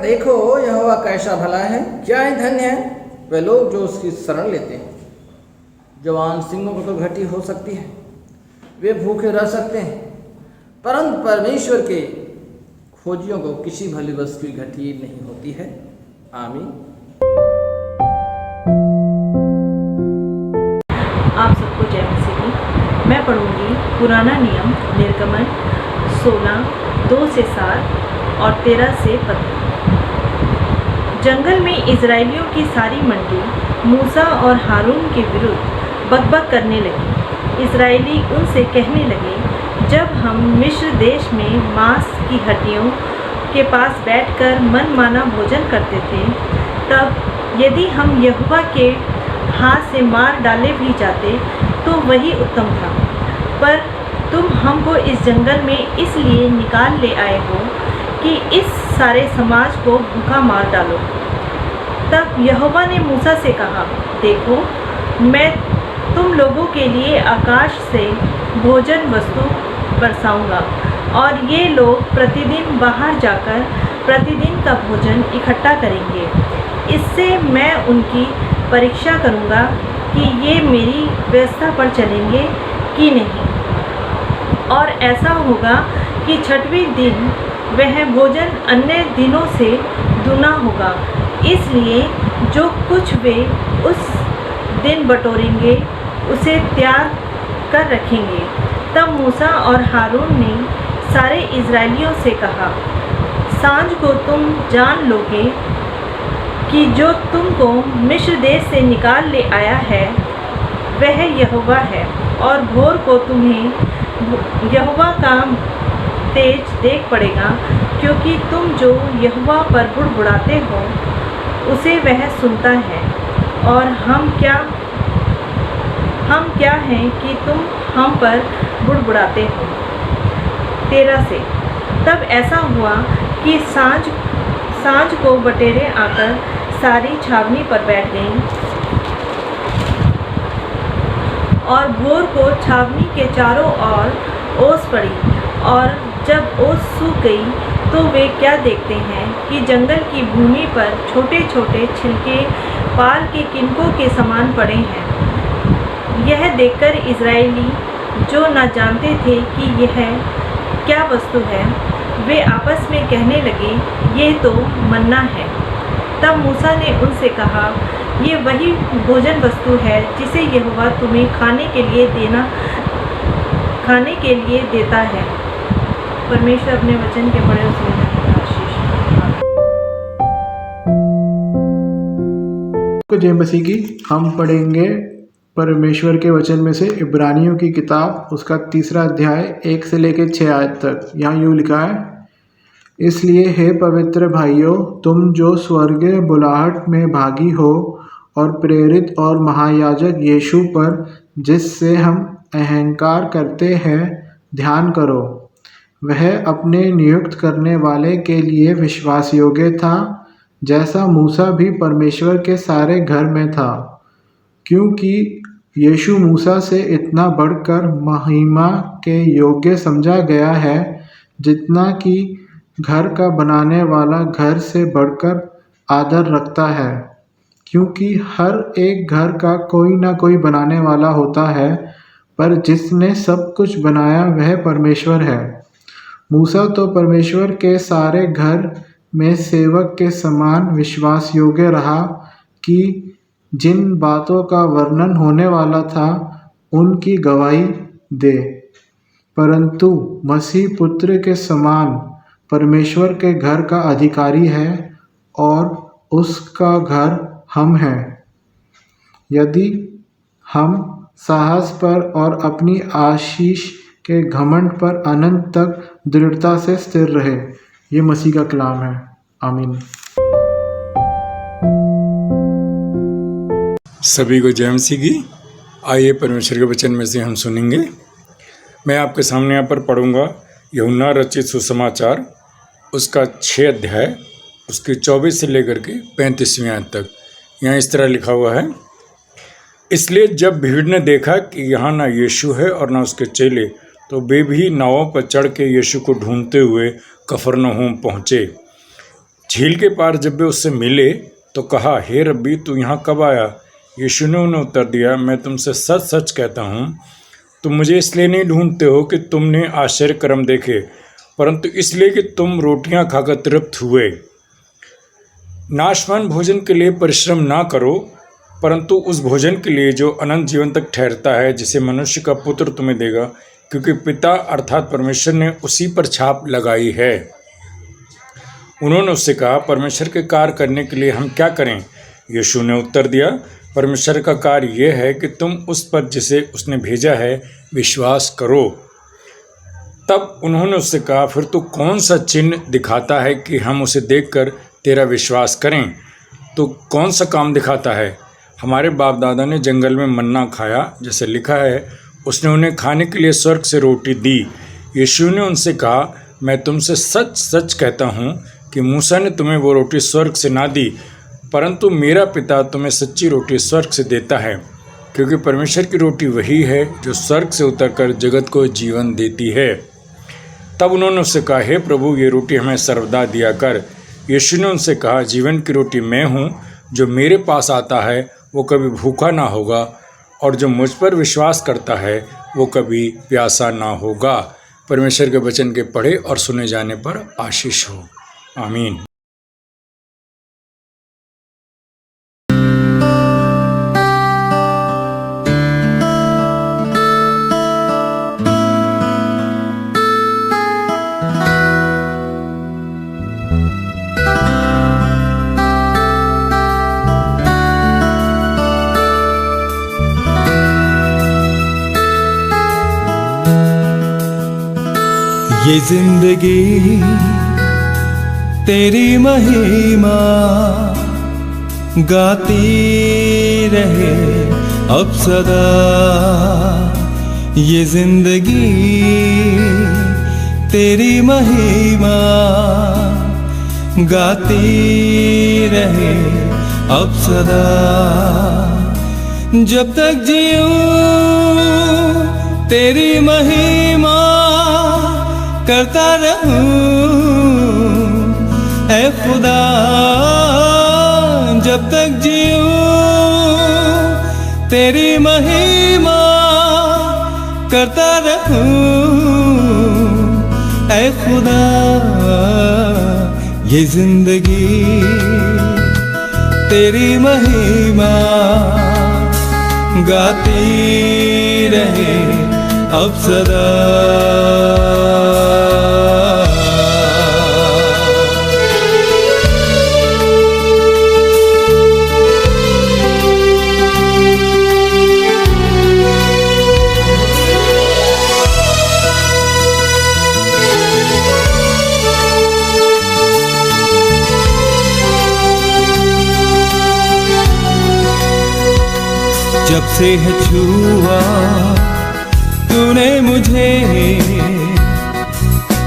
देखो यहोवा कैसा भला है, क्या ही धन्य है वे लोग जो उसकी शरण लेते हैं। जवान सिंहों को तो घटी हो सकती है, वे भूखे रह सकते हैं, परंतु परमेश्वर के खोजियों को किसी भली वस्तु की घटी नहीं होती है। आमीन। आप सबको जय मसीह की। मैं पढ़ूंगी पुराना नियम निर्गमन 16:2-7 और 13-15। जंगल में इजराइलियों की सारी मंडली मूसा और हारून के विरुद्ध बकबक करने लगी। इजराइली उनसे कहने लगे, जब हम मिस्र देश में मांस की हड्डियों के पास बैठकर मनमाना भोजन करते थे, तब यदि हम यहोवा के हाथ से मार डाले भी जाते तो वही उत्तम था। पर तुम हमको इस जंगल में इसलिए निकाल ले आए हो कि इस सारे समाज को भूखा मार डालो। तब यहोवा ने मूसा से कहा, देखो मैं तुम लोगों के लिए आकाश से भोजन वस्तु बरसाऊंगा और ये लोग प्रतिदिन बाहर जाकर प्रतिदिन का भोजन इकट्ठा करेंगे। इससे मैं उनकी परीक्षा करूंगा कि ये मेरी व्यवस्था पर चलेंगे कि नहीं। और ऐसा होगा कि छठवें दिन वह भोजन अन्य दिनों से दुना होगा, इसलिए जो कुछ वे उस दिन बटोरेंगे उसे तैयार कर रखेंगे। तब मूसा और हारून ने सारे इजरायलियों से कहा, सांझ को तुम जान लोगे कि जो तुमको मिस्र देश से निकाल ले आया है वह यहोवा है, और भोर को तुम्हें यहोवा का तेज देख पड़ेगा, क्योंकि तुम जो यहोवा पर बुड़बुड़ाते हो उसे वह सुनता है। और हम क्या हैं कि तुम हम पर बुड़बुड़ाते हो। 13 से तब ऐसा हुआ कि सांझ को बटेरें आकर सारी छावनी पर बैठ गईं, और भोर को छावनी के चारों ओर ओस पड़ी। और जब ओस सूख गई तो वे क्या देखते हैं कि जंगल की भूमि पर छोटे छोटे छिलके पाल के किनकों के समान पड़े हैं। यह देखकर इजरायली जो न जानते थे कि यह क्या वस्तु है, वे आपस में कहने लगे, ये तो मन्ना है। तब मूसा ने उनसे कहा, ये वही भोजन वस्तु है जिसे यहोवा तुम्हें खाने के लिए देता है। परमेश्वर अपने वचन के बड़े उसमें आशीष। जय मसीह की। हम पढ़ेंगे परमेश्वर के वचन में से इब्रानियों की किताब, उसका 3 अध्याय 1 से लेकर 6 आयत तक। यहाँ यूँ लिखा है, इसलिए हे पवित्र भाइयों, तुम जो स्वर्गीय बुलाहट में भागी हो और प्रेरित और महायाजक यीशु पर जिससे हम अहंकार करते हैं ध्यान करो। वह अपने नियुक्त करने वाले के लिए विश्वास योग्य था, जैसा मूसा भी परमेश्वर के सारे घर में था। क्योंकि यीशु मूसा से इतना बढ़कर महिमा के योग्य समझा गया है, जितना कि घर का बनाने वाला घर से बढ़कर आदर रखता है। क्योंकि हर एक घर का कोई ना कोई बनाने वाला होता है, पर जिसने सब कुछ बनाया वह परमेश्वर है। मूसा तो परमेश्वर के सारे घर में सेवक के समान विश्वास योग्य रहा कि जिन बातों का वर्णन होने वाला था उनकी गवाही दे। परंतु मसीह पुत्र के समान परमेश्वर के घर का अधिकारी है, और उसका घर हम हैं। यदि हम साहस पर और अपनी आशीष के घमंड पर अनंत तक दृढ़ता से स्थिर रहे। ये मसीह का कलाम है। आमीन। सभी को जय मसीह की। आइए परमेश्वर के वचन में से हम सुनेंगे। मैं आपके सामने यहाँ पर पढ़ूंगा यूहन्ना रचित सुसमाचार, उसका 6 अध्याय, उसके 24 से लेकर के 35वें आयत तक। यहाँ इस तरह लिखा हुआ है, इसलिए जब भीड़ ने देखा कि यहाँ ना यीशु है और ना उसके चेले, तो वे भी नावों पर चढ़ के यीशु को ढूंढते हुए कफरनहूम पहुँचे। झील के पार जब वे उससे मिले तो कहा, हे रब्बी, तू यहाँ कब आया? यीशु ने उन्हें उत्तर दिया, मैं तुमसे सच सच कहता हूँ, तुम मुझे इसलिए नहीं ढूंढते हो कि तुमने आश्चर्य कर्म देखे, परंतु इसलिए कि तुम रोटियां खाकर तृप्त हुए। नाशवान भोजन के लिए परिश्रम ना करो, परंतु उस भोजन के लिए जो अनंत जीवन तक ठहरता है, जिसे मनुष्य का पुत्र तुम्हें देगा, क्योंकि पिता अर्थात परमेश्वर ने उसी पर छाप लगाई है। उन्होंने उससे कहा, परमेश्वर के कार्य करने के लिए हम क्या करें? यीशु ने उत्तर दिया, परमेश्वर का कार्य यह है कि तुम उस पर जिसे उसने भेजा है विश्वास करो। तब उन्होंने उससे कहा, फिर तू कौन सा चिन्ह दिखाता है कि हम उसे देखकर तेरा विश्वास करें? तो कौन सा काम दिखाता है? हमारे बाप दादा ने जंगल में मन्ना खाया, जैसे लिखा है, उसने उन्हें खाने के लिए स्वर्ग से रोटी दी। यीशु ने उनसे कहा, मैं तुमसे सच सच कहता हूँ कि मूसा ने तुम्हें वो रोटी स्वर्ग से ना दी, परंतु मेरा पिता तुम्हें सच्ची रोटी स्वर्ग से देता है, क्योंकि परमेश्वर की रोटी वही है जो स्वर्ग से उतरकर जगत को जीवन देती है। तब उन्होंने उससे कहा, हे प्रभु, ये रोटी हमें सर्वदा दिया कर। यीशु ने उनसे कहा, जीवन की रोटी मैं हूँ, जो मेरे पास आता है वो कभी भूखा ना होगा, और जो मुझ पर विश्वास करता है वो कभी प्यासा ना होगा। परमेश्वर के वचन के पढ़े और सुने जाने पर आशीष हो। आमीन। ये जिंदगी तेरी महिमा गाती रहे अब सदा। ये जिंदगी तेरी महिमा गाती रहे अब सदा। जब तक जीऊं तेरी महिमा करता रहूं ऐ खुदा। जब तक जीऊं तेरी महिमा करता रहूं ऐ खुदा। ये जिंदगी तेरी महिमा गाती रहे अब सदा। जब से है छुआ तूने मुझे,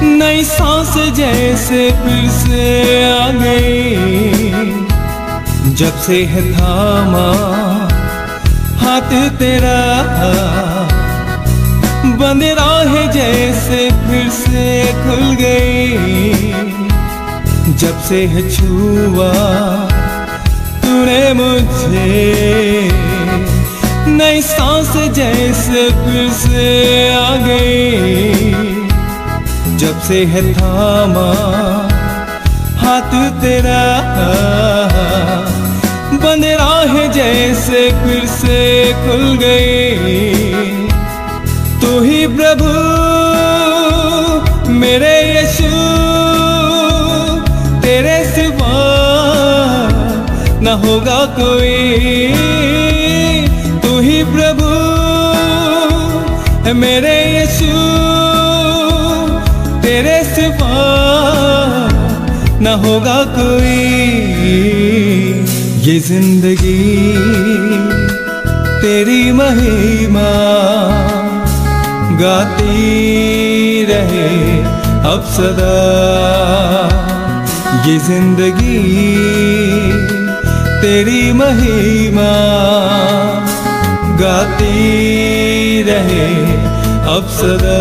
नई सांस जैसे फिर से आ गई। जब से है थामा हाथ तेरा, बंद राहें जैसे फिर से खुल गई। जब से है छुआ तूने मुझे, नई सांस जैसे फिर से आ गई। जब से है थामा हाथ तेरा, बंद राहें जैसे फिर से खुल गई। तू ही प्रभु मेरे यीशु, तेरे सिवा न होगा कोई। तू ही प्रभु है मेरे यीशु, तेरे सिवा न होगा कोई। ये जिंदगी तेरी महिमा गाती रहे अब सदा। ये जिंदगी तेरी महिमा गाती रहे अब सदा।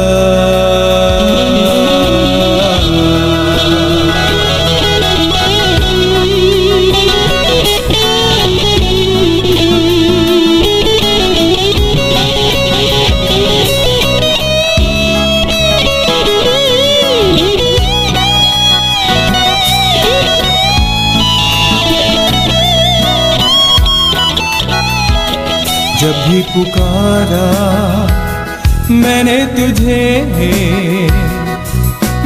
मैंने तुझे,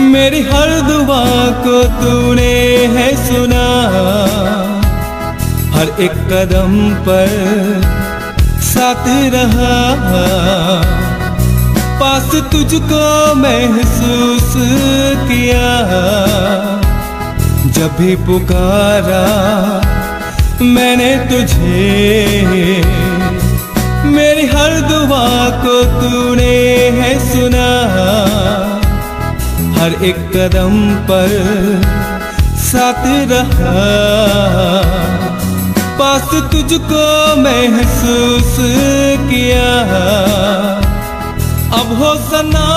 मेरी हर दुआ को तूने है सुना, हर एक कदम पर साथ रहा, पास तुझको महसूस किया, जब भी पुकारा मैंने तुझे, मेरी हर दुआ को तूने है सुना, हर एक कदम पर साथ रहा, पास तुझको महसूस किया, अब हो सना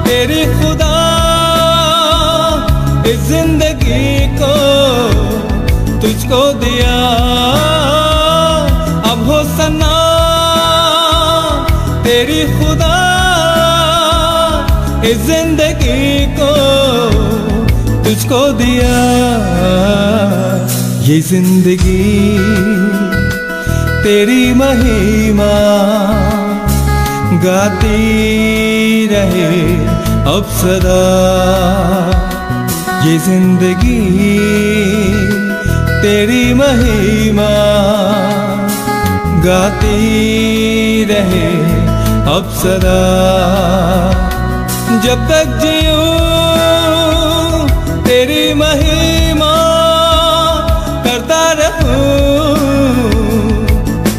तेरी खुदा, इस जिंदगी को तुझको दिया, अब हो सना तेरी खुदा, इस जिंदगी को तुझको दिया, ये जिंदगी तेरी महिमा गाती रहे अब सदा, ये जिंदगी तेरी महिमा गाती रहे अब सदा, जब तक जीऊं तेरी महिमा करता रहूं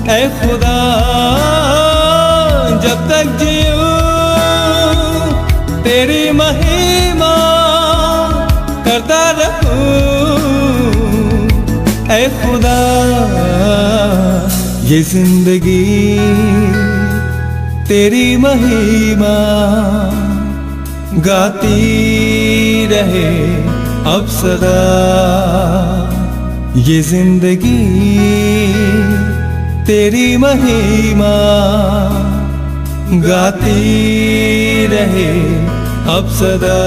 ऐ खुदा, जब तक जीऊं तेरी महिमा करता रहूं ऐ खुदा, ये जिंदगी तेरी महिमा गाती रहे अब सदा, ये जिंदगी तेरी महिमा गाती रहे अब सदा।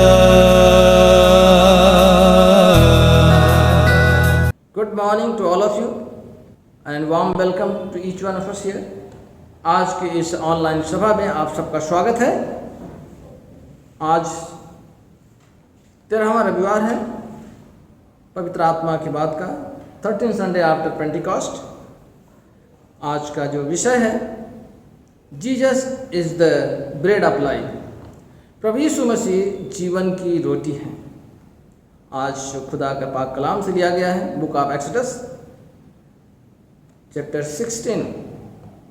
Good morning to all of you and warm welcome to each one of us here. आज की इस ऑनलाइन सभा में आप सबका स्वागत है। आज 13वां रविवार है पवित्र आत्मा की बात का, 13 संडे आफ्टर पेंटिकॉस्ट। आज का जो विषय है Jesus is the bread of life, प्रभु यीशु मसीह जीवन की रोटी है। आज खुदा का पाक कलाम से लिया गया है, book of Exodus chapter 16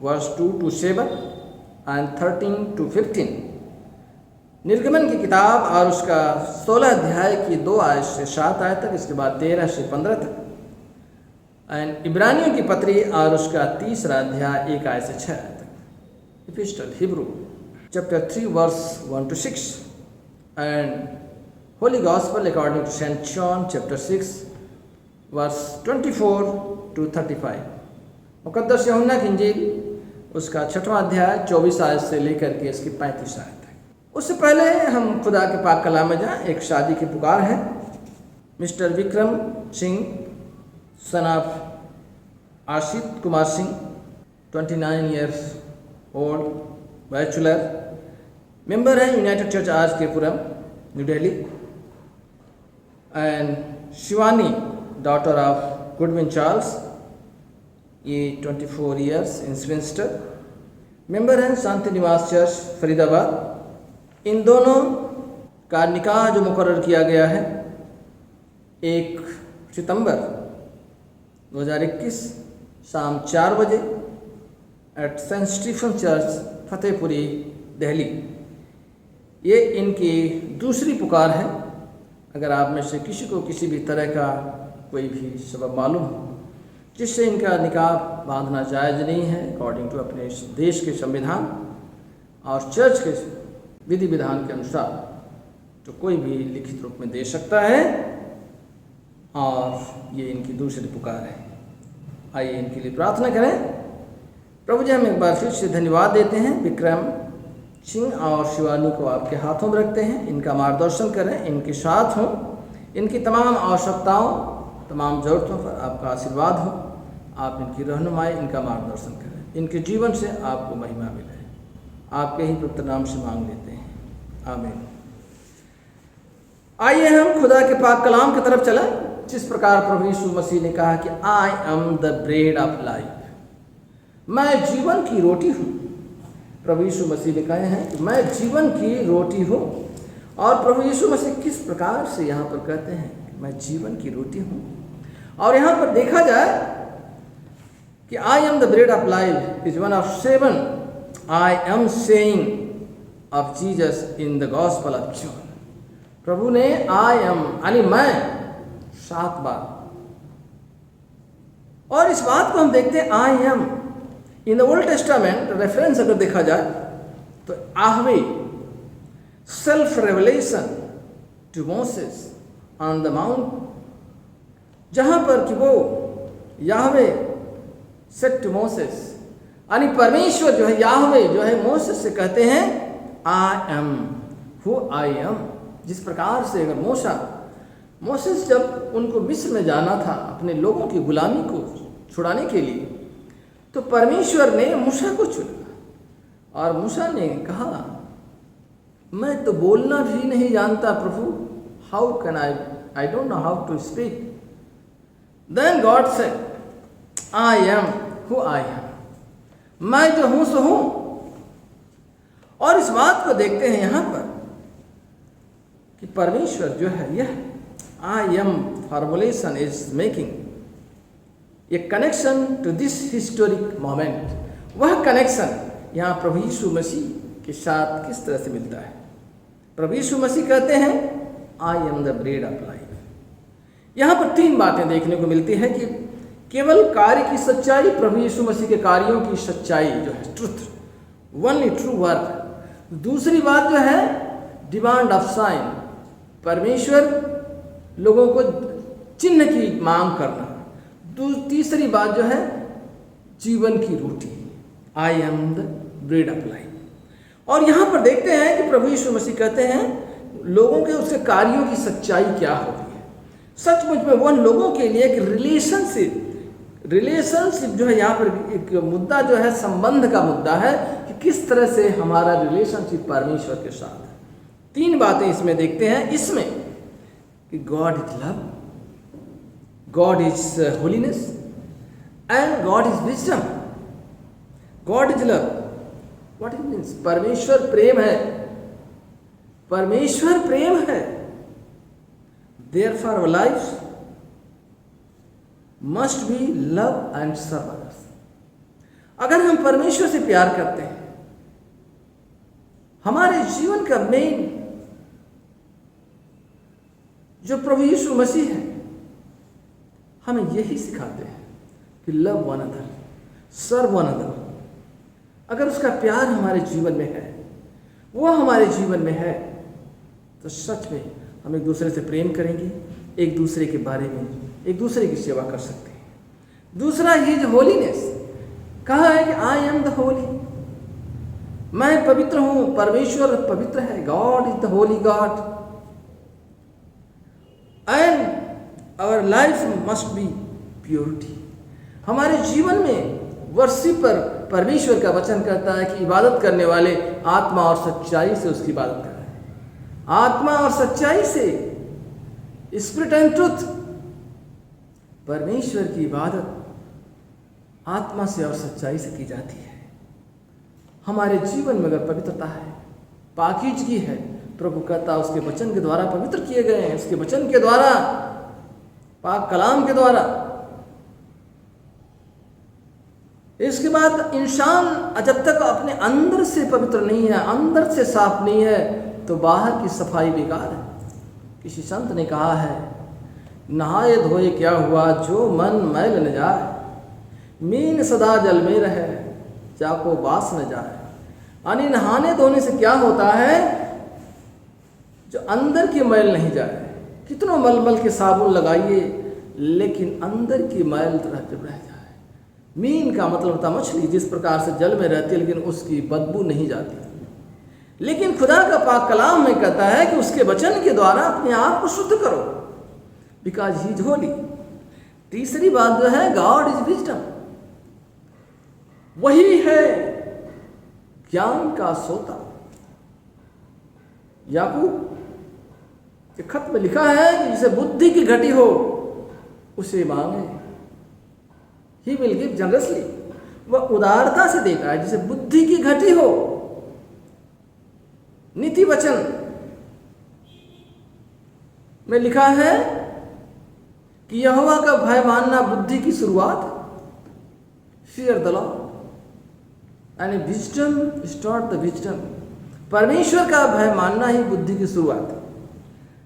verse 2 to 7 and 13 to 15। निर्गमन की किताब और उसका 16 अध्याय की 2 आयत से 7 आयत तक, इसके बाद 13 से 15 तक, एंड इब्रानियों की पत्री और उसका 3रा अध्याय 1 आयत से 6 आयत तक। Epistle Hebrew chapter 3 verse 1 to 6 and holy gospel according to Saint John chapter 6 verse 24 to 35। मुकद्दस यूहन्ना की इंजील उसका 6वां अध्याय 24 आयत से लेकर के इसकी 35 आयत तक। उससे पहले हम खुदा के पाक कलाम में जाएं। एक शादी की पुकार है। Mister Vikram Singh son of Ashit Kumar Singh, 29 years old, bachelor, member है united church R K Puram, New Delhi. And Shivani daughter of Goodwin Charles, ये 24 ईयर्स, इंस्विंस्टर, मेंबर हैं शांति निवास चर्च फरीदाबाद। इन दोनों का निकाह जो मुकर्रर किया गया है 1 सितंबर 2021 शाम 4 बजे at Saint Stephen church Fatehpuri Delhi. ये इनकी दूसरी पुकार है। अगर आप में से किसी को किसी भी तरह का कोई भी सबब मालूम हो जिससे इनका निकाह बांधना जायज़ नहीं है अकॉर्डिंग टू अपने देश के संविधान और चर्च के विधि विधान के अनुसार, तो कोई भी लिखित रूप में दे सकता है, और ये इनकी दूसरी पुकार है। आइए इनके लिए प्रार्थना करें। प्रभु जी, हम एक बार फिर से धन्यवाद देते हैं। विक्रम सिंह और शिवानी को आपके हाथों में रखते हैं। इनका मार्गदर्शन करें, इनके साथ हों, इनकी तमाम आवश्यकताओं, तमाम ज़रूरतों पर आपका आशीर्वाद हो। आप इनकी रहनुमाई, इनका मार्गदर्शन करें। इनके जीवन से आपको महिमा मिले। आपके ही पवित्र नाम से मांग लेते हैं, आमीन। आइए हम खुदा के पाक कलाम की तरफ चलें। जिस प्रकार प्रभु यीशु मसीह ने कहा कि I am the bread of life, मैं जीवन की रोटी हूँ। प्रभु यीशु मसीह ने कहे हैं कि मैं जीवन की रोटी हूँ। और प्रभु यीशु मसीह किस प्रकार से यहाँ पर कहते हैं कि मैं जीवन की रोटी हूँ। और यहाँ पर देखा जाए कि I am the bread of life is one of 7 I am saying of Jesus in the gospel of John. प्रभु ने आई एम यानी मैं 7 बार, और इस बात को हम देखते हैं I am in the old testament reference अगर देखा जाए तो Yahweh self revelation to Moses on the mount, जहां पर कि वो याहवे सेड टू मोसेस, यानी परमेश्वर जो है याहवे जो है मोसेस से कहते हैं I am who I M. जिस प्रकार से अगर मोसेस जब उनको मिस्र में जाना था अपने लोगों की गुलामी को छुड़ाने के लिए, तो परमेश्वर ने मूसा को चुना और मूसा ने कहा मैं तो बोलना भी नहीं जानता प्रभु, how can I don't know how to speak. Then God said I am who I am, मैं जो हूं सो हूं। और इस बात को देखते हैं यहां पर कि परमेश्वर जो है यह I am formulation is making a connection to this historic moment. वह कनेक्शन यहाँ प्रभु यीशु मसीह के साथ किस तरह से मिलता है। प्रभु यीशु मसीह कहते हैं I am the bread of life. यहाँ पर 3 बातें देखने को मिलती है कि केवल कार्य की सच्चाई, प्रभु यीशु मसीह के कार्यों की सच्चाई जो है ट्रुथ, ओनली ट्रू वर्क। दूसरी बात जो है डिमांड ऑफ साइन, परमेश्वर लोगों को चिन्ह की मांग करना। तीसरी बात जो है जीवन की रोटी, I am the bread of life. और यहाँ पर देखते हैं कि प्रभु यीशु मसीह कहते हैं लोगों के उसके कार्यों की सच्चाई क्या होती है। सचमुच में वह लोगों के लिए एक रिलेशनशिप जो है यहाँ पर एक मुद्दा जो है संबंध का मुद्दा है कि किस तरह से हमारा रिलेशनशिप परमेश्वर के साथ है। 3 बातें इसमें देखते हैं इसमें कि God is love, God is holiness and God is wisdom. God is love, what it means, परमेश्वर प्रेम है, परमेश्वर प्रेम है। Therefore our life must be love and serve others. अगर हम परमेश्वर से प्यार करते हैं, हमारे जीवन का मेन जो प्रभु यीशु मसीह है हमें यही सिखाते हैं कि लव वन अदर, सर्व वन अदर। अगर उसका प्यार हमारे जीवन में है, वो हमारे जीवन में है, तो सच में हम एक दूसरे से प्रेम करेंगे, एक दूसरे के बारे में एक दूसरे की सेवा कर सकते हैं। दूसरा ही जो होलीनेस कहा है कि आई एम द होली, मैं पवित्र हूं, परमेश्वर पवित्र है, God is the holy God and our life must be purity. हमारे जीवन में वर्शिपर, परमेश्वर का वचन कहता है कि इबादत करने वाले आत्मा और सच्चाई से उसकी इबादत कर रहे हैं। आत्मा और सच्चाई से, स्पिरिट एंड ट्रुथ, परमेश्वर की इबादत आत्मा से और सच्चाई से की जाती है। हमारे जीवन में अगर पवित्रता है, पाकीज़गी है, प्रभु कहता उसके वचन के द्वारा पवित्र किए गए हैं, उसके वचन के द्वारा, पाक कलाम के द्वारा। इसके बाद इंसान जब तक अपने अंदर से पवित्र नहीं है, अंदर से साफ नहीं है, तो बाहर की सफाई बेकार है। किसी संत ने कहा है, नहाए धोए क्या हुआ जो मन मैल न जाए, मीन सदा जल में रहे चाको बास न जाए। यानी नहाने धोने से क्या होता है, जो अंदर की मैल नहीं जाए। कितनों मलमल के साबुन लगाइए, लेकिन अंदर की मैल रह जाए। मीन का मतलब होता मछली, जिस प्रकार से जल में रहती है लेकिन उसकी बदबू नहीं जाती। लेकिन खुदा का पाक कलाम में कहता है कि उसके वचन के द्वारा अपने आप को शुद्ध करो, बिकॉज ही इज होली। तीसरी बात जो है, गॉड इज विजडम। वही है ज्ञान का सोता। याकूब के खत में लिखा है कि जिसे बुद्धि की घटी हो उसे मांगे, ही विल गिव जनरसली। वह उदारता से देता है जिसे बुद्धि की घटी हो। नीति वचन में लिखा है कि यहोवा का भय मानना बुद्धि की शुरुआत। Fear the Lord and wisdom start the wisdom. परमेश्वर का भय मानना ही बुद्धि की शुरुआत।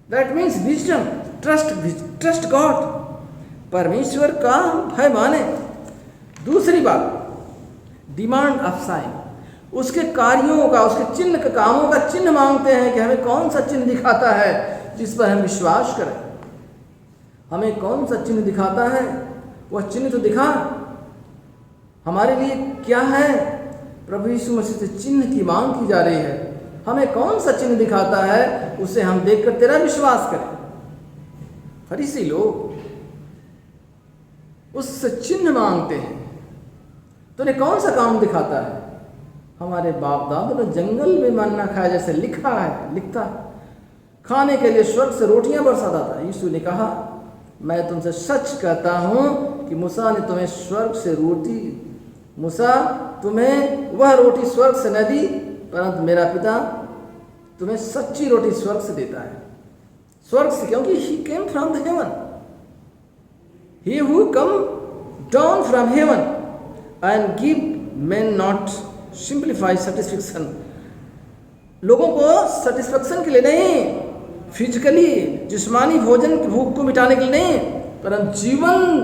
That means wisdom, trust God. परमेश्वर का भय माने। दूसरी बात, डिमांड ऑफ साइन। उसके कार्यों का, उसके चिन्ह का, कामों का चिन्ह मांगते हैं कि हमें कौन सा चिन्ह दिखाता है जिस पर हम विश्वास करें। हमें कौन सा चिन्ह दिखाता है, वह चिन्ह तो दिखा। हमारे लिए क्या है, प्रभु यीशु मसीह से चिन्ह की मांग की जा रही है। हमें कौन सा चिन्ह दिखाता है, उसे हम देखकर तेरा विश्वास करें। फरीसी लोग उससे चिन्ह मांगते हैं। तूने कौन सा काम दिखाता है? हमारे बाप दादों ने जंगल में मन्ना खाया, जैसे लिखता खाने के लिए स्वर्ग से रोटियां बरसाता था। यीशु ने कहा, मैं तुमसे सच कहता हूं कि मूसा ने तुम्हें स्वर्ग से रोटी, मूसा तुम्हें वह रोटी स्वर्ग से न दी, परंतु मेरा पिता तुम्हें सच्ची रोटी स्वर्ग से देता है। स्वर्ग से, क्योंकि he came from the heaven. He who come down from heaven and give man not simplify satisfaction. लोगों को सेटिस्फेक्शन के लिए नहीं, फिजिकली जिस्मानी भोजन की भूख को मिटाने के लिए नहीं, परंतु जीवन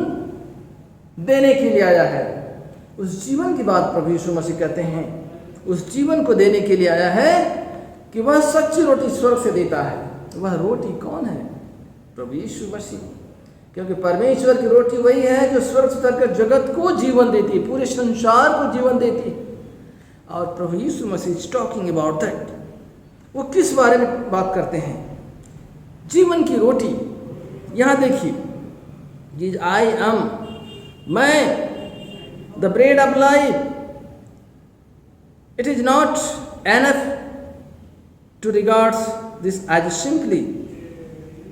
देने के लिए आया है। उस जीवन की बात प्रभु यीशु मसीह कहते हैं। उस जीवन को देने के लिए आया है कि वह सच्ची रोटी स्वर्ग से देता है। वह रोटी कौन है? प्रभु यीशु मसीह। क्योंकि परमेश्वर की रोटी वही है जो स्वर्ग से उतरकर जगत को जीवन देती है, पूरे संसार को जीवन देती है। और प्रभु यीशु मसीह इज टॉकिंग अबाउट दैट। वो किस बारे में बात करते हैं? जीवन की रोटी। यहां देखिए, आई एम, मैं, the bread of life. It is not enough to regards this as simply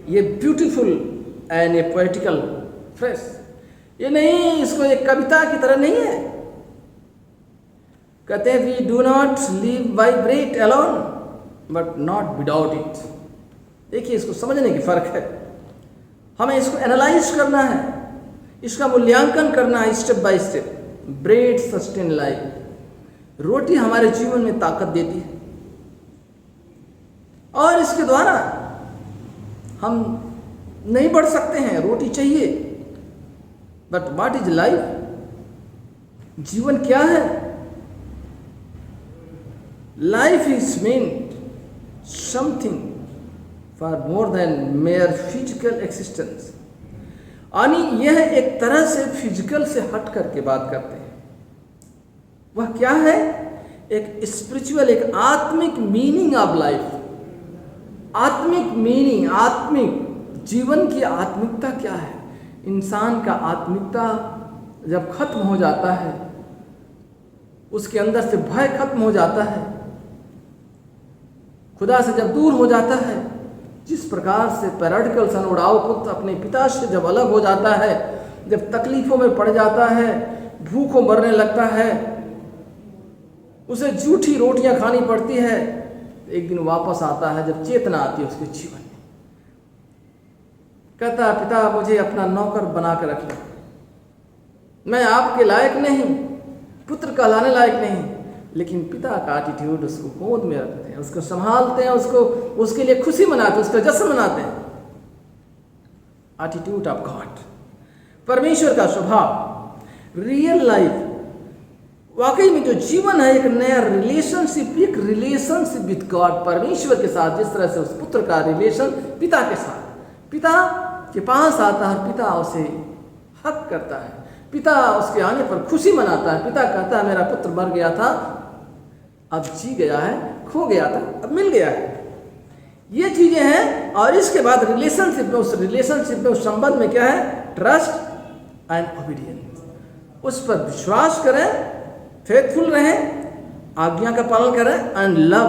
ये beautiful and a poetical phrase. ये नहीं, इसको एक कविता की तरह नहीं है। कहते हैं, we do not live by bread alone but not without it. देखिए, इसको समझने की फर्क है। हमें इसको एनालाइज करना है, इसका मूल्यांकन करना है step by step. Bread sustain life. रोटी हमारे जीवन में ताकत देती है और इसके द्वारा हम नहीं बढ़ सकते हैं। रोटी चाहिए। But what is life? जीवन क्या है? Life is meant something for more than mayor physical existence. यानी यह एक तरह से फिजिकल से हट करके बात करते हैं। वह क्या है? एक स्पिरिचुअल, एक आत्मिक मीनिंग ऑफ लाइफ। आत्मिक मीनिंग, आत्मिक जीवन की आत्मिकता क्या है? इंसान का आत्मिकता जब खत्म हो जाता है, उसके अंदर से भय खत्म हो जाता है, खुदा से जब दूर हो जाता है, जिस प्रकार से पैराडिकल सन उड़ाऊ पुत्र अपने पिता से जब अलग हो जाता है, जब तकलीफों में पड़ जाता है, भूखों मरने लगता है, उसे झूठी रोटियां खानी पड़ती है, एक दिन वापस आता है जब चेतना आती है उसके जीवन में। कहता है, पिता मुझे अपना नौकर बना कर रख लो, मैं आपके लायक नहीं, पुत्र कहलाने लायक नहीं। लेकिन पिता का एटीट्यूड, उसको गोद में रखते हैं, उसको संभालते हैं, उसको उसके लिए खुशी मनाते हैं, उसका जश्न मनाते हैं। एटीट्यूड ऑफ गॉड, परमेश्वर का स्वभाव। रियल लाइफ, वाकई में जो जीवन है, एक नया रिलेशनशिप, एक रिलेशनशिप विद गॉड, परमेश्वर के साथ। जिस तरह से उस पुत्र का रिलेशन पिता के साथ, पिता के पास आता है, पिता उसे हक करता है, पिता उसके आने पर खुशी मनाता है। पिता कहता है, मेरा पुत्र मर गया था, अब जी गया है, खो गया था, अब मिल गया है। ये चीजें हैं। और इसके बाद रिलेशनशिप में, उस रिलेशनशिप में, उस संबंध में क्या है? Trust and obedience. उस पर विश्वास करें, फेथफुल रहें आज्ञा का पालन करें एंड लव,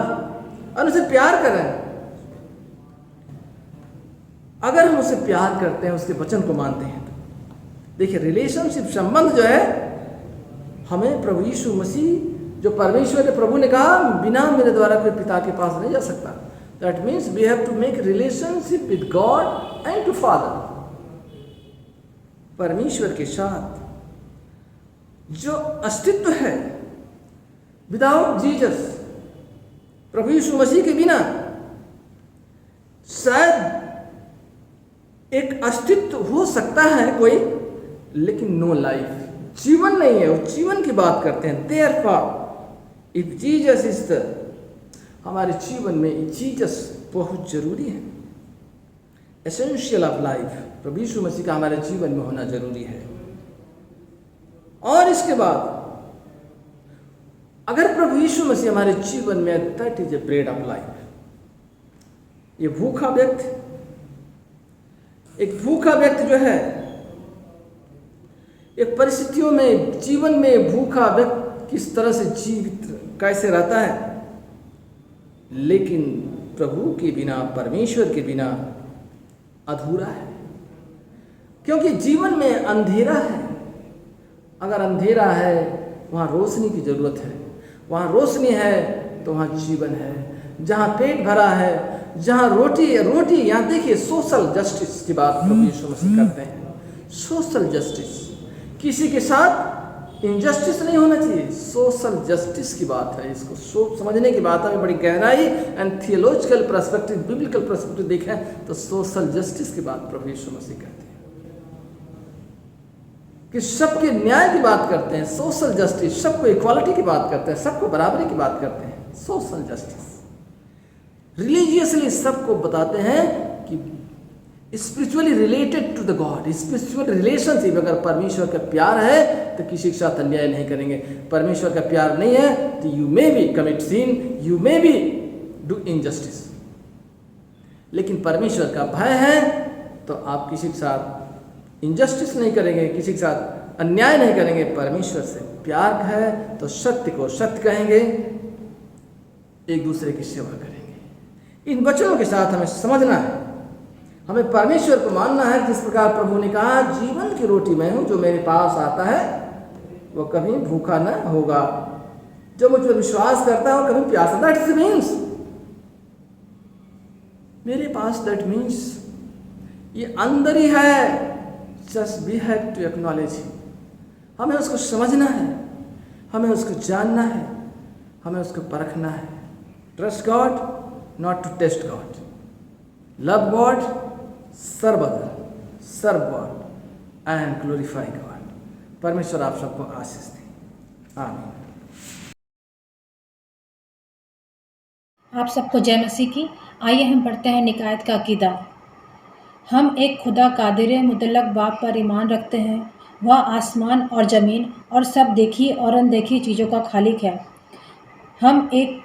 और उसे प्यार करें। अगर हम उसे प्यार करते हैं, उसके वचन को मानते हैं, तो देखिए रिलेशनशिप संबंध जो है, हमें प्रभु यीशु मसीह जो परमेश्वर के प्रभु ने कहा बिना मेरे द्वारा कोई पिता के पास नहीं जा सकता, that means we have to make relationship with God and to father. परमेश्वर के साथ जो अस्तित्व है विदाउट जीसस, प्रभु यीशु मसीह के बिना शायद एक अस्तित्व हो सकता है कोई, लेकिन नो लाइफ, जीवन नहीं है। वो जीवन की बात करते हैं। Therefore if Jesus is the, हमारे जीवन में जीसस बहुत जरूरी है, एसेंशियल ऑफ लाइफ। प्रभु यीशु मसीह का हमारे जीवन में होना जरूरी है। और इसके बाद अगर प्रभु यीशु मसीह हमारे जीवन में, that is a bread of life. ये भूखा व्यक्ति, एक भूखा व्यक्ति जो है, एक परिस्थितियों में जीवन में भूखा व्यक्ति किस तरह से जीवित कैसे रहता है, लेकिन प्रभु के बिना, परमेश्वर के बिना अधूरा है। क्योंकि जीवन में अंधेरा है। अगर अंधेरा है वहाँ रोशनी की जरूरत है, वहाँ रोशनी है तो वहाँ जीवन है। जहाँ पेट भरा है, जहाँ रोटी, यहाँ देखिए सोशल जस्टिस की बात प्रभु यीशु मसीह करते हैं। सोशल जस्टिस, किसी के साथ इनजस्टिस नहीं होना चाहिए, सोशल जस्टिस की बात है। इसको सोच समझने की बात है, बड़ी गहराई and theological perspective, biblical perspective देखें तो सोशल जस्टिस की बात प्रभु यीशु मसीह करते हैं कि सबके न्याय की बात करते हैं, सोशल जस्टिस, सबको इक्वालिटी की बात करते हैं, सबको बराबरी की बात करते हैं, सोशल जस्टिस। रिलीजियसली सबको बताते हैं कि spiritually related to the God, spiritual relationship. अगर परमेश्वर का प्यार है तो किसी के साथ अन्याय नहीं करेंगे। परमेश्वर का प्यार नहीं है तो you may be commit sin, you may be do injustice. लेकिन परमेश्वर का भय है तो आप किसी के साथ इनजस्टिस नहीं करेंगे, किसी के साथ अन्याय नहीं करेंगे। परमेश्वर से प्यार है तो सत्य को सत्य कहेंगे, एक दूसरे की सेवा करेंगे। इन वचनों के साथ हमें समझना है, हमें परमेश्वर को मानना है। जिस प्रकार प्रभु ने कहा जीवन की रोटी मैं हूं, जो मेरे पास आता है वो कभी भूखा न होगा, जो मुझ पर विश्वास करता है वो कभी प्यासा। दैट मीन्स मेरे पास, दैट मीन्स ये अंदर ही है। Just we have to acknowledge, हमें उसको समझना है, हमें उसको जानना है, हमें उसको परखना है। Trust God, not to test God. Love God, serve other, serve God and glorify God. परमेश्वर आप सबको आशीष दे, आमीन। आप सबको जय मसीह की। आइए हम पढ़ते हैं निकायत का अकीदा। हम एक खुदा कादिर मुतल्लक बाप पर ईमान रखते हैं। वह आसमान और ज़मीन और सब देखी और अनदेखी चीज़ों का खालिक है। हम एक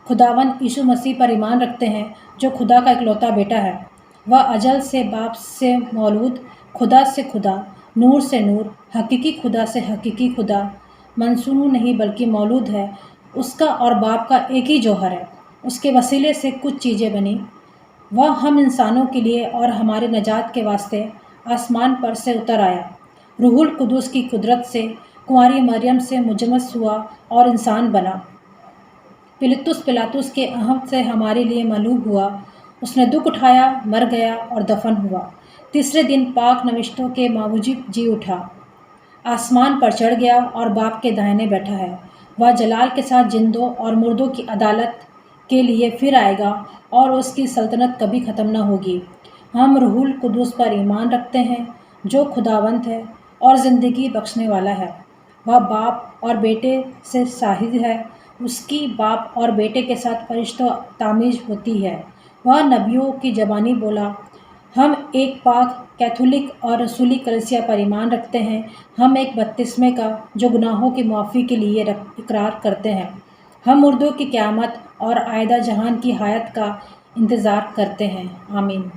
खुदावंद यीशु मसीह पर ईमान रखते हैं जो खुदा का इकलौता बेटा है। वह अजल से बाप से मौलूद, खुदा से खुदा, नूर से नूर, हकीकी खुदा से हकीकी खुदा, मनसूनू नहीं बल्कि मौलूद है। उसका और बाप का एक ही जौहर है। उसके वसीले से कुछ चीज़ें बनी। वह हम इंसानों के लिए और हमारे नजात के वास्ते आसमान पर से उतर आया। रूहुल कुदूस की कुदरत से कुंवारी मरियम से मुजम्मस हुआ और इंसान बना। पिलातुस के अहम से हमारे लिए मलूब हुआ। उसने दुख उठाया, मर गया और दफन हुआ। तीसरे दिन पाक नविश्तों के मावूजिब जी उठा, आसमान पर चढ़ गया और बाप के दाहिने बैठा है। वह जलाल के साथ जिंदों और मुर्दों की अदालत के लिए फिर आएगा और उसकी सल्तनत कभी ख़त्म न होगी। हम रूहुल कुदूस पर ईमान रखते हैं जो खुदावंत है और ज़िंदगी बख्शने वाला है। वह बाप और बेटे से शाहिद है। उसकी बाप और बेटे के साथ फरिश्तों तामीज़ होती है। वह नबियों की ज़बानी बोला। हम एक पाक कैथोलिक और रसूली कलीसिया पर ईमान रखते हैं। हम एक बपतिस्मे का जो गुनाहों की मुआफ़ी के लिए इकरार करते हैं। हम मुर्दों की क़यामत और आयदा जहान की हयात का इंतज़ार करते हैं। आमीन।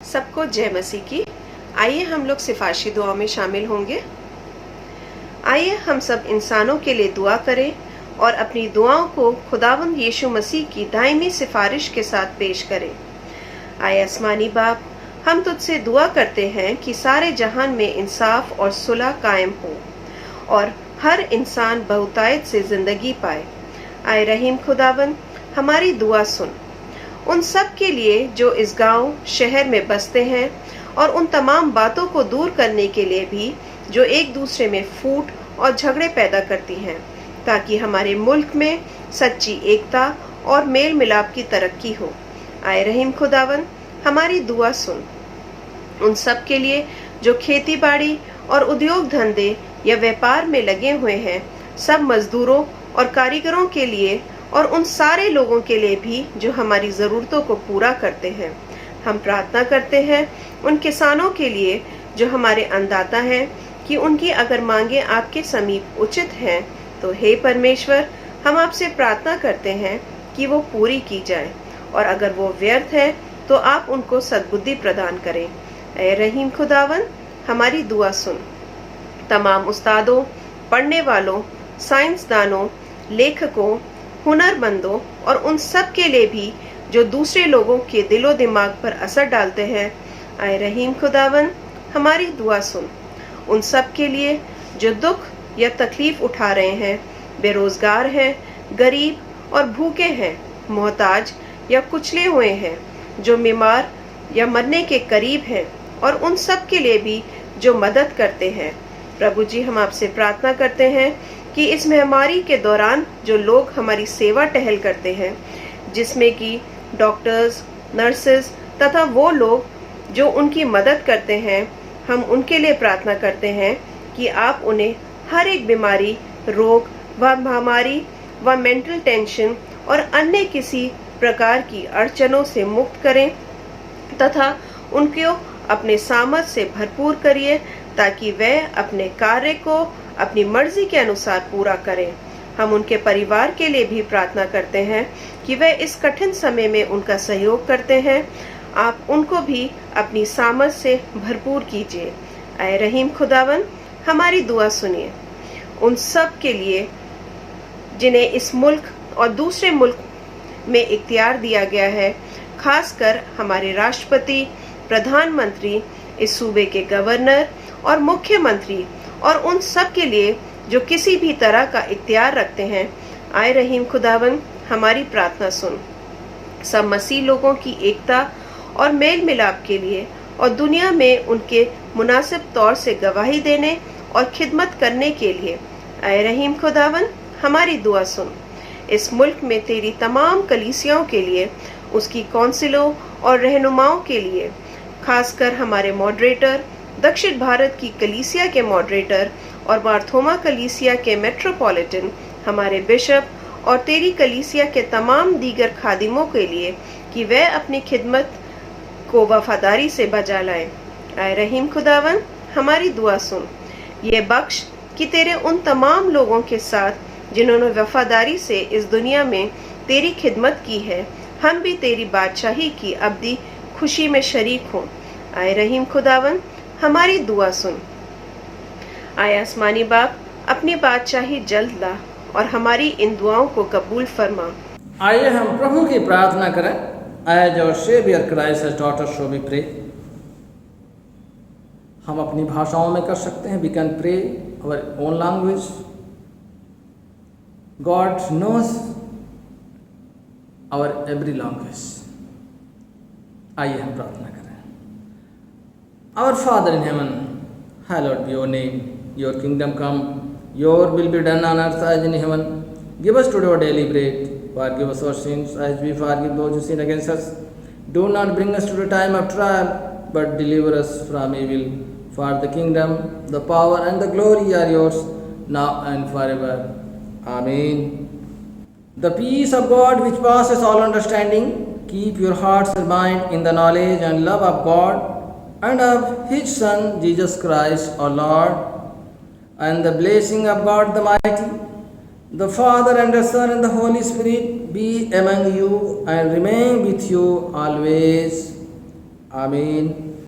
सबको जय मसीह की। आइए हम लोग सिफारिशी दुआ में शामिल होंगे। आइए हम सब इंसानों के लिए दुआ करें और अपनी दुआओं को खुदावंद यीशु मसीह की दायमी सिफारिश के साथ पेश करें। आए आसमानी बाप, हम तुझसे दुआ करते हैं कि सारे जहान में इंसाफ और सुलह कायम हो और हर इंसान बहुतायत से जिंदगी पाए। आए रहीम खुदावन, हमारी दुआ सुन। उन सब के लिए जो इस गांव शहर में बसते हैं और उन तमाम बातों को दूर करने के लिए भी जो एक दूसरे में फूट और झगड़े पैदा करती हैं, ताकि हमारे मुल्क में सच्ची एकता और मेल मिलाप की तरक्की हो। आए रहीम खुदावन, हमारी दुआ सुन। उन सब के लिए जो खेती बाड़ी और उद्योग धंधे या व्यापार में लगे हुए हैं, सब मजदूरों और कारीगरों के लिए और उन सारे लोगों के लिए भी जो हमारी ज़रूरतों को पूरा करते हैं। हम प्रार्थना करते हैं उन किसानों के लिए जो हमारे अन्नदाता हैं, कि उनकी अगर मांगे आपके समीप उचित हैं, तो हे परमेश्वर, हम आपसे प्रार्थना करते हैं कि वो पूरी की जाए, और अगर वो व्यर्थ है तो आप उनको सद्बुद्धि प्रदान करें। ऐ रहीम खुदावन, हमारी दुआ सुन। तमाम उस्तादों, पढ़ने वालों, साइंसदानों, लेखकों, हुनरमंदों और उन सब के लिए भी जो दूसरे लोगों के दिलो दिमाग पर असर डालते हैं, आए रहीम खुदावन, हमारी दुआ सुन। उन सब के लिए जो दुख या तकलीफ उठा रहे हैं, बेरोजगार हैं, गरीब और भूखे हैं, मोहताज या कुचले हुए हैं, जो बीमार या मरने के करीब हैं, और उन सब के लिए भी जो मदद करते हैं। प्रभु जी, हम आपसे प्रार्थना करते हैं कि इस महामारी के दौरान जो लोग हमारी सेवा टहल करते हैं, जिसमें कि डॉक्टर्स, नर्सेस तथा वो लोग जो उनकी मदद करते हैं, हम उनके लिए प्रार्थना करते हैं कि आप उन्हें हर एक बीमारी, रोग व महामारी व मेंटल टेंशन और अन्य किसी प्रकार की अड़चनों से मुक्त करें तथा उनको अपने सामर्थ से भरपूर करिए, ताकि वह अपने कार्य को अपनी मर्जी के अनुसार पूरा करें। हम उनके परिवार के लिए भी प्रार्थना करते हैं कि वह इस कठिन समय में उनका सहयोग करते हैं। आप उनको भी अपनी सामर्थ से भरपूर कीजिए। ऐ रहीम खुदावन, हमारी दुआ सुनिए। उन सब के लिए जिन्हें इस मुल्क और दूसरे मुल्क में इख्तियार दिया गया है, खासकर हमारे राष्ट्रपति, प्रधानमंत्री, इस सूबे के गवर्नर और मुख्यमंत्री, और उन सब के लिए जो किसी भी तरह का इख्तियार रखते हैं, आए रहीम खुदावन, हमारी प्रार्थना सुन। सब मसीह लोगों की एकता और मेल मिलाप के लिए और दुनिया में उनके मुनासिब तौर से गवाही देने और खिदमत करने के लिए, आए रहीम खुदावन, हमारी दुआ सुन। इस मुल्क में तेरी तमाम कलीसियाओं के लिए, उसकी कौंसिलों और रहनुमाओं के लिए, खासकर हमारे मॉडरेटर, दक्षिण भारत की कलीसिया के मॉडरेटर और मार्थोमा कलीसिया के मेट्रोपॉलिटन, हमारे बिशप और तेरी कलीसिया के तमाम दीगर खादिमों के लिए, कि वह अपनी खिदमत को वफादारी से बजा लाए। आए रहीम खुदावन, हमारी दुआ सुन। ये बख्श कि तेरे उन तमाम लोगों के साथ जिन्होंने वफादारी से इस दुनिया में तेरी खिदमत की है, हम भी तेरी बादशाही की अब्दी खुशी में शरीक हों। आए रहीम खुदावन, हमारी दुआ सुन। आए आसमानी बाप, अपनी बादशाही जल्द ला और हमारी इन दुआओं को कबूल फरमा। आइए हम प्रभु की प्रार्थना करें। As our Savior Christ has taught us, so we pray. हम अपनी भाषाओं में कर सकते हैं। We can pray our own language. God knows our every language. आइए हम प्रार्थना करें। Our Father in heaven, hallowed be your name. Your kingdom come. Your will be done on earth as in heaven. Give us today our daily bread. Forgive us our sins as we forgive those who sin against us. Do not bring us to the time of trial, but deliver us from evil. For the kingdom, the power and the glory are yours, now and forever. Amen. The peace of God which passes all understanding, keep your hearts and mind in the knowledge and love of God and of His Son, Jesus Christ our Lord, and the blessing of God the Mighty, the Father and the Son and the Holy Spirit be among you and remain with you always. Amen.